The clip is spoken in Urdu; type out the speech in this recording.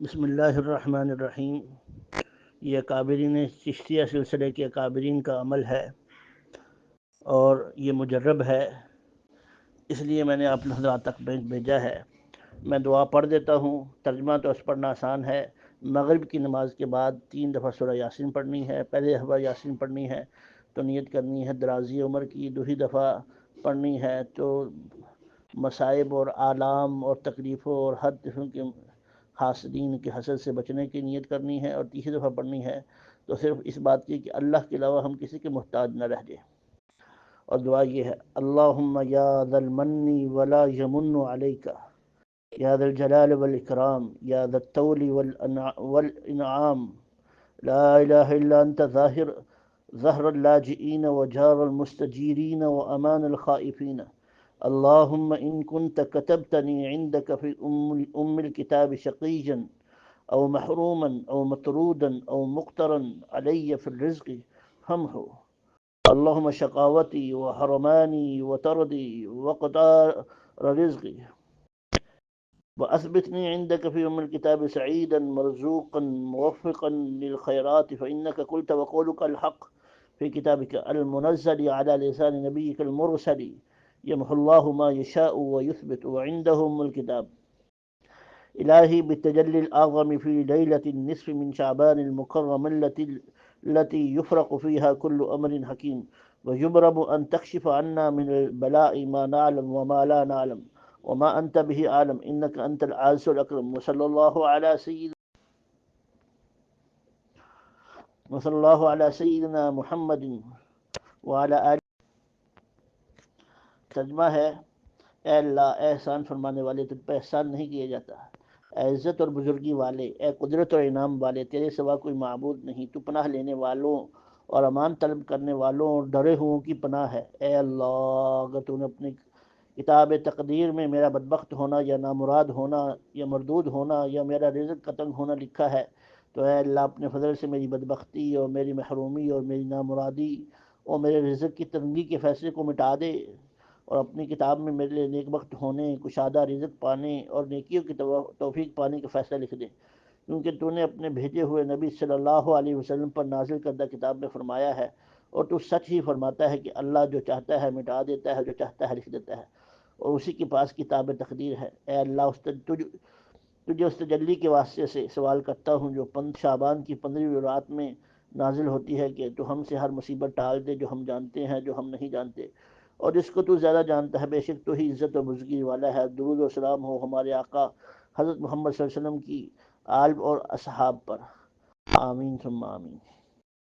بسم اللہ الرحمن الرحیم۔ یہ اکابرین چشتیہ سلسلے کے اکابرین کا عمل ہے اور یہ مجرب ہے، اس لیے میں نے آپ حضرات تک بھیجا ہے۔ میں دعا پڑھ دیتا ہوں، ترجمہ تو اس پڑھنا آسان ہے۔ مغرب کی نماز کے بعد 3 دفعہ سورہ یاسین پڑھنی ہے۔ پہلے دفعہ یاسین پڑھنی ہے تو نیت کرنی ہے درازی عمر کی، دوسری دفعہ پڑھنی ہے تو مصائب اور آلام اور تکلیفوں اور ہر قسم کے حاسدین کے حسد سے بچنے کی نیت کرنی ہے، اور تیسری دفعہ پڑھنی ہے تو صرف اس بات کی کہ اللہ کے علاوہ ہم کسی کے محتاج نہ رہ جائیں۔ اور دعا یہ ہے، اللہم یا ذا المن ولا یمن علیک یا ذا الجلال والاکرام یا ذا الطول والانعام، لا الہ الا انت ظہر اللاجئین وجار المستجیرین وامان الخائفین، اللہم ان کنت کتبتنی عندک فی الکتاب شقیا او محروما او مطرودا او مقترا علی فی الرزق فامحو، اللہم شقاوتی وحرمانی وطردی وقدار رزقی وأثبتني عندك في الكتاب سعيدا مرزوقا موفقا للخيرات، فإنك قلت وقولك الحق في كتابك المنزل على لسان نبيك المرسل، يمحو الله ما يشاء ويثبت وعنده الكتاب. إلهي بالتجلي الأعظم في ليلة النصف من شعبان المكرم التي يفرق فيها كل أمر حكيم، ويجرب أن تكشف عنا من البلاء ما نعلم وما لا نعلم وما أنت به عالم، إنك أنت العز الأكرم، وصلى الله على سيدنا محمد وعلى آله۔ ترجمہ ہے، اے اللہ، احسان فرمانے والے، تجھ پہ احسان نہیں کیا جاتا، اے عزت اور بزرگی والے، اے قدرت اور انعام والے، تیرے سوا کوئی معبود نہیں، تو پناہ لینے والوں اور امان طلب کرنے والوں اور ڈرے ہوئوں کی پناہ ہے۔ اے اللہ، اگر تو نے اپنی کتاب تقدیر میں میرا بدبخت ہونا یا نامراد ہونا یا مردود ہونا یا میرا رزق کا تنگ ہونا لکھا ہے تو اے اللہ اپنے فضل سے میری بدبختی اور میری محرومی اور میری نامرادی اور میرے رزق کی تنگی کے فیصلے کو مٹا دے، اور اپنی کتاب میں میرے لیے نیک بخت ہونے، کشادہ رزق پانے اور نیکیوں کی توفیق پانے کا فیصلہ لکھ دے، کیونکہ تو نے اپنے بھیجے ہوئے نبی صلی اللہ علیہ وسلم پر نازل کردہ کتاب میں فرمایا ہے، اور تو سچ ہی فرماتا ہے کہ اللہ جو چاہتا ہے مٹا دیتا ہے، جو چاہتا ہے لکھ دیتا ہے، اور اسی کے پاس کتاب تقدیر ہے۔ اے اللہ، تجھے اس تجلی کے واسطے سے سوال کرتا ہوں جو شعبان کی 15ویں رات میں نازل ہوتی ہے کہ تو ہم سے ہر مصیبت ٹال دے جو ہم جانتے ہیں جو ہم نہیں جانتے، اور جس کو تو زیادہ جانتا ہے، بے شک تو ہی عزت و بزرگی والا ہے۔ درود و سلام ہو ہمارے آقا حضرت محمد صلی اللہ علیہ وسلم کی آل اور اصحاب پر، آمین ثم آمین۔